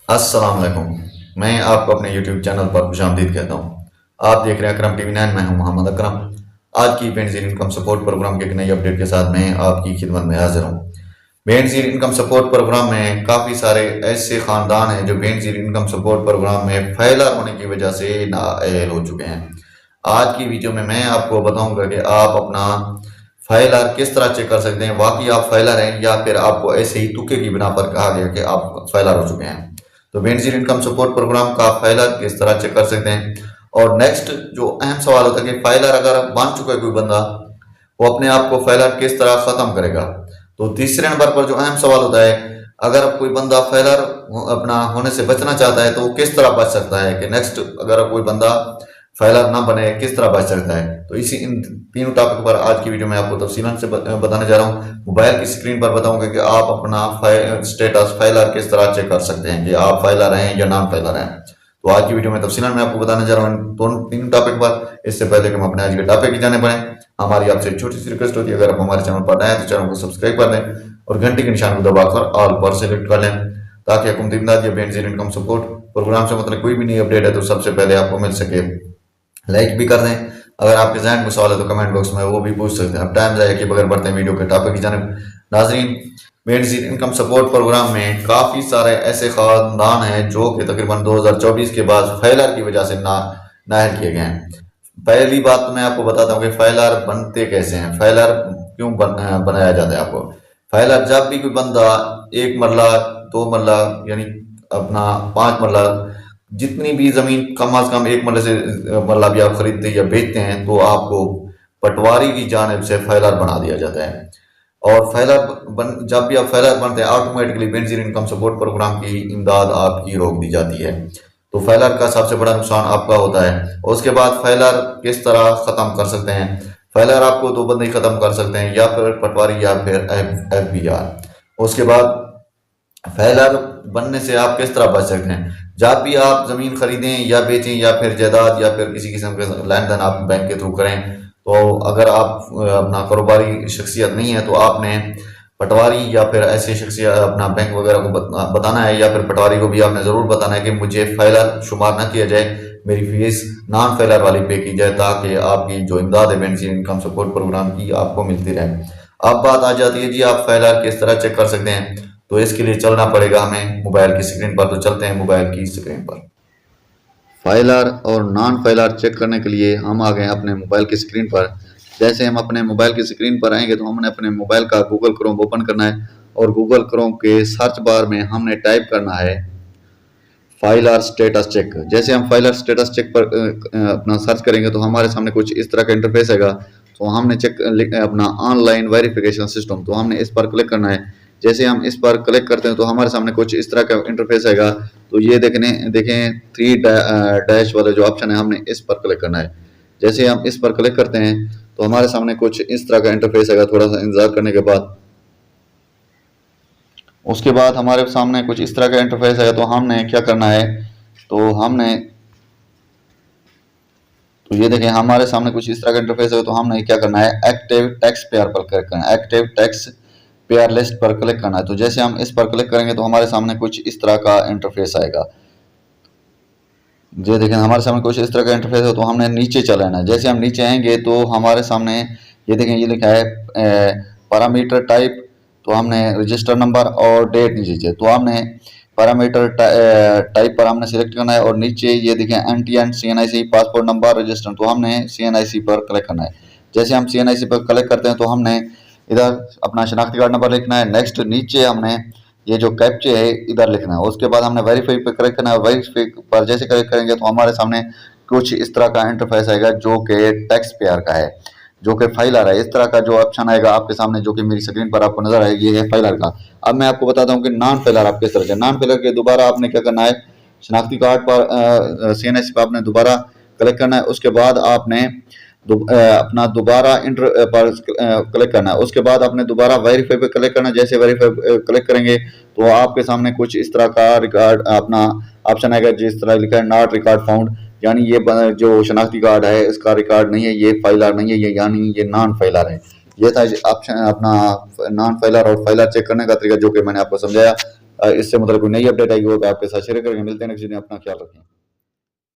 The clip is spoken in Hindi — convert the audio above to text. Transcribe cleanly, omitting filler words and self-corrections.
अस्सलाम वालेकुम। मैं आपको अपने YouTube चैनल पर खुशामदीद कहता हूँ। आप देख रहे हैं अकरम टीवी 9। मैं हूँ मोहम्मद अकरम। आज की बेनज़ीर इनकम सपोर्ट प्रोग्राम के एक नई अपडेट के साथ मैं आपकी खिदमत में हाजिर हूँ। बेनज़ीर इनकम सपोर्ट प्रोग्राम में काफ़ी सारे ऐसे ख़ानदान हैं जो बेनज़ीर इनकम सपोर्ट प्रोग्राम में फेलियर होने की वजह से नाअहल हो चुके हैं। आज की वीडियो में मैं आपको बताऊंगा कि आप अपना फेलियर किस तरह चेक कर सकते हैं, वाकई आप फेलियर हैं या फिर आपको ऐसे ही तुक्के की बिना पर कहा गया कि आप फेलियर हो चुके हैं। तो बेनज़ीर इनकम सपोर्ट प्रोग्राम का फेलियर किस तरह चेक कर सकते हैं। और नेक्स्ट जो अहम सवाल होता है कि फेलियर अगर बन चुका है कोई बंदा, वो अपने आप को फेलियर किस तरह खत्म करेगा। तो तीसरे नंबर पर जो अहम सवाल होता है, अगर कोई बंदा फेलियर अपना होने से बचना चाहता है तो वो किस तरह बच सकता है कि नेक्स्ट अगर कोई बंदा फेलियर ना बने किस तरह बच सकता है। तो इन तीनों टॉपिक पर आज की वीडियो में आपको तफसीलन से बताने जा रहा हूँ। मोबाइल की स्क्रीन पर बताऊंगा कि आप अपना स्टेटस फेलियर किस तरह चेक कर सकते हैं कि आप फेलियर हैं या नॉन फेलियर हैं। तो आज की वीडियो में तफसीलन मैं आपको बताने जा रहा हूँ दोनों तीन टॉपिक पर। इससे पहले कि हम अपने आज के टॉपिक की जाने पड़े, हमारी आपसे छोटी सी रिक्वेस्ट होती है, अगर आप हमारे चैनल पर नए हैं तो चैनल को सब्सक्राइब कर दें और घंटी के निशान को दबाकर ऑल पर सेलेक्ट कर लें, ताकि हुकूमती इमदाद या बेनज़ीर इनकम सपोर्ट प्रोग्राम से मतलब कोई भी नई अपडेट है तो सबसे पहले आपको मिल सके। लाइक भी कर दें। अगर आपके जहन में सवाल है तो कमेंट बॉक्स में वो भी पूछ सकते हैं। अब टाइम जाए कि बगैर बढ़ते हैं वीडियो के टॉपिक की जानिब। नाज़रीन, बेनज़ीर इनकम सपोर्ट प्रोग्राम में काफ़ी सारे ऐसे ख़ानदान हैं जो कि तकरीबन 2024 के बाद फेलियर की वजह से नाअहल किए गए हैं। पहली बात तो मैं आपको बताता हूँ कि फेलियर बनते कैसे हैं, फेलियर क्यों बनाया जाता है। आपको फेलियर जब भी कोई बंदा एक मरला, दो मरला, यानी अपना 5 मरला, जितनी भी जमीन कम अज कम एक मरले से मरला भी आप खरीदते या बेचते हैं तो आपको पटवारी की जानिब से फेलियर बना दिया जाता है। और जब भी आप फेलियर बनते हैं automatically Benazir income support programme की इमदाद आपकी रोक दी जाती है। तो फेलियर का सबसे बड़ा नुकसान आपका होता है। और उसके बाद फेलियर किस तरह ख़त्म कर सकते हैं। फेलियर आपको दो बंदे ही ख़त्म कर सकते हैं, या फिर पटवारी या फिर FBR। उसके बाद फेलियर बनने से आप किस तरह बच सकते हैं। जब भी आप ज़मीन खरीदें या बेचें या फिर जायदाद या फिर किसी किस्म के लेन देन आप बैंक के थ्रू करें, तो अगर आप अपना कारोबारी शख्सियत नहीं है तो आपने पटवारी या फिर ऐसे शख्सियत अपना बैंक वगैरह को बताना है, या फिर पटवारी को भी आपने ज़रूर बताना है कि मुझे फेलियर शुमार ना किया जाए, मेरी फीस नॉन फेलियर वाली पे की जाए, ताकि आपकी जो इमदाद है बेनज़ीर इनकम सपोर्ट प्रोग्राम की आपको मिलती रहे। अब बात आ जाती है जी आप फेलियर किस तरह चेक कर सकते हैं। तो इसके लिए चलना पड़ेगा हमें मोबाइल की स्क्रीन पर। तो चलते हैं मोबाइल की स्क्रीन पर। फेलियर और नॉन फेलियर चेक करने के लिए हम आ गए अपने मोबाइल की स्क्रीन पर। जैसे हम अपने मोबाइल की स्क्रीन पर आएंगे तो हमने अपने मोबाइल का गूगल क्रोम ओपन करना है और गूगल क्रोम के सर्च बार में हमने टाइप करना है फेलियर स्टेटस चेक। जैसे हम फेलियर स्टेटस चेक पर अपना सर्च करेंगे तो हमारे सामने कुछ इस तरह का इंटरफेस आएगा। तो हमने अपना ऑनलाइन वेरिफिकेशन सिस्टम, तो हमने इस पर क्लिक करना है। जैसे हम इस पर क्लिक करते हैं तो हमारे सामने कुछ इस तरह का इंटरफेस आएगा। तो ये देखें 3 डैश वाला जो ऑप्शन है, हमने इस पर क्लिक करना है। जैसे हम इस पर क्लिक करते हैं तो हमारे सामने कुछ इस तरह का इंटरफेस आएगा। थोड़ा सा इंतजार करने के बाद उसके बाद हमारे सामने कुछ इस तरह का इंटरफेस आएगा। तो हमने क्या करना है, तो ये देखें हमारे सामने कुछ इस तरह का इंटरफेस है। तो हमने क्या करना है, एक्टिव टैक्स पेयर पर क्लिक करना है, एक्टिव टैक्स पेयर लिस्ट पर क्लिक करना है। तो जैसे हम इस पर क्लिक करेंगे तो हमारे सामने कुछ इस तरह का इंटरफेस आएगा। ये देखें हमारे सामने कुछ इस तरह का इंटरफेस है। तो हमने नीचे चलाना है। जैसे हम नीचे आएंगे तो हमारे सामने ये देखें, ये लिखा है पैरामीटर टाइप। तो हमने रजिस्टर नंबर और डेट नीचे, तो हमने पैरामीटर टाइप पर हमने सिलेक्ट करना है। और नीचे ये देखें NTN CNIC passport number register, तो हमने CNIC पर क्लिक करना है। जैसे हम CNIC पर क्लिक करते हैं तो हमने इधर अपना शनाख्ती कार्ड नंबर लिखना है। नेक्स्ट नीचे हमने ये जो कैप्चे है इधर लिखना है। उसके बाद हमने वेरीफाई पे क्लिक करना है। वेरीफाई पर जैसे क्लिक करेंगे तो हमारे सामने कुछ इस तरह का इंटरफेस आएगा जो कि टैक्स पेयर का है, जो कि फेलियर है। इस तरह का जो ऑप्शन आएगा आपके सामने, जो कि मेरी स्क्रीन पर आपको नजर आएगी, ये है फेलियर का। अब मैं आपको बताता हूँ कि नॉन फेलियर आप किस तरह से। नॉन फेलियर के दोबारा आपने क्या करना है, शनाख्ती कार्ड पर CNIC पर आपने दोबारा क्लिक करना है। उसके बाद आपने अपना दोबारा इंटर पर क्लिक करना है। उसके बाद आपने दोबारा वेरीफाई पे क्लिक करना है। जैसे वेरीफाई क्लिक करेंगे तो आपके सामने कुछ इस तरह का रिकॉर्ड अपना ऑप्शन आएगा, जिस तरह लिखा है नॉट रिकॉर्ड फाउंड, यानी ये जो शनाख्ती कार्ड है इसका रिकॉर्ड नहीं है, ये फेलियर नहीं है, ये यानी ये नॉन फेलियर है। ये था ऑप्शन अपना नॉन फेलियर और फेलियर चेक करने का तरीका, जो कि मैंने आपको समझाया। इससे मतलब कोई नई अपडेट आएगी वो आपके साथ शेयर करेंगे। मिलते हैं नेक्स्ट वीडियो में, अपना ख्याल रखें।